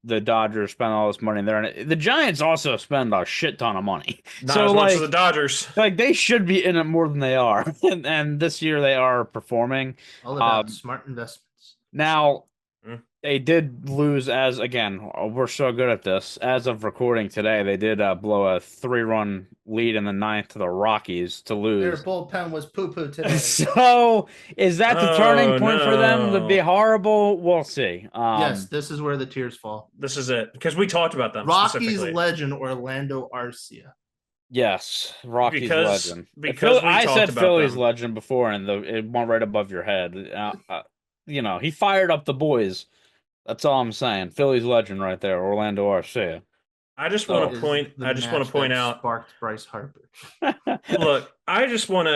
the Dodgers spend all this money there, and the Giants also spend a shit ton of money. Not So as much as the like, Dodgers. they should be in it more than they are, and this year they are performing. All about smart investments. Now Mm. they did lose as again, we're so good at this. As of recording today, they did blow a 3-run lead in the ninth to the Rockies to Their lose. bullpen was poo poo today. So is that the turning Oh point for them to be no. horrible? We'll see. Yes, this is where the tears fall. This is it. Because we talked about them Rockies specifically. legend Orlando Arcia. Yes, Rockies Because legend. because we I talked said about Phillies them. legend before, and it went right above your head. He fired up the boys. That's all I'm saying. Phillies legend right there, Orlando Arcia. I just That want So, to is point the I just want match to point that out, sparked Bryce Harper. look, I just want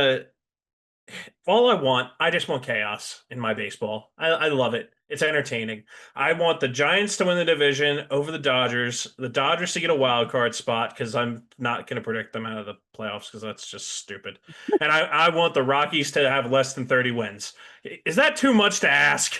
chaos in my baseball. I love it. It's entertaining. I want the Giants to win the division over the Dodgers to get a wild card spot because I'm not going to predict them out of the playoffs because that's just stupid. And I want the Rockies to have less than 30 wins. Is that too much to ask?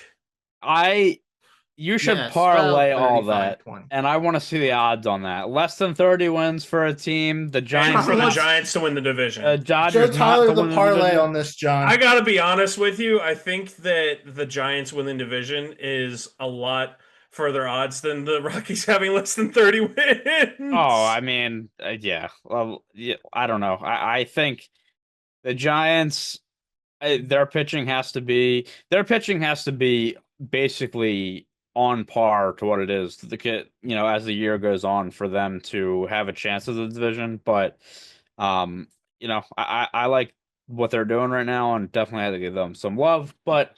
You should Yes, well, parlay all 35, that, 20. and I want to see the odds on that. Less than 30 wins for a team. The And Giants for the not, Giants to win the division. Show Dodgers not Tyler to the win the parlay division. on this, John. I gotta be honest with you. I think that the Giants winning division is a lot further odds than the Rockies having less than 30 Oh, wins. I mean, yeah. Well, yeah, I don't know. I think the Giants, their pitching has to be basically on par to what it is to the kid, as the year goes on for them to have a chance of the division. But, um, I like what they're doing right now and definitely had to give them some love. But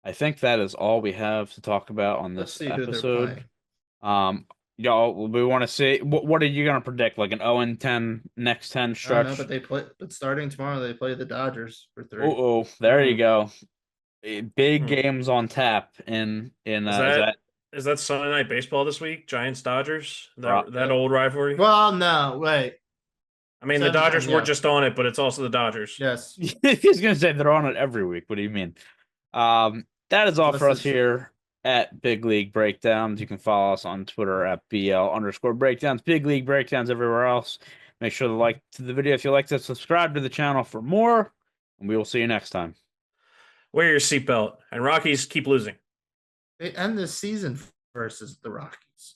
I think that is all we have to talk about on Let's this see who they're episode. playing. We want to see what are you gonna predict? Like an 0-10 next 10 I don't know, stretch? but starting tomorrow they play the Dodgers for 3. Oh, there you go. Big Hmm. games on tap in Is is that that is that Sunday night baseball this week? Giants Dodgers? That uh, that old rivalry? Well, no, wait. I mean, the 7:10, Dodgers were yeah. just on it, but it's also the Dodgers. Yes. he's gonna say they're on it every week. What do you mean? That is all Unless for us it's here at Big League Breakdowns. You can follow us on Twitter at BL_breakdowns, Big League Breakdowns everywhere else. Make sure to like to the video if you liked it, subscribe to the channel for more, and we will see you next time. Wear your seatbelt, and Rockies keep losing. they end the season versus the Rockies.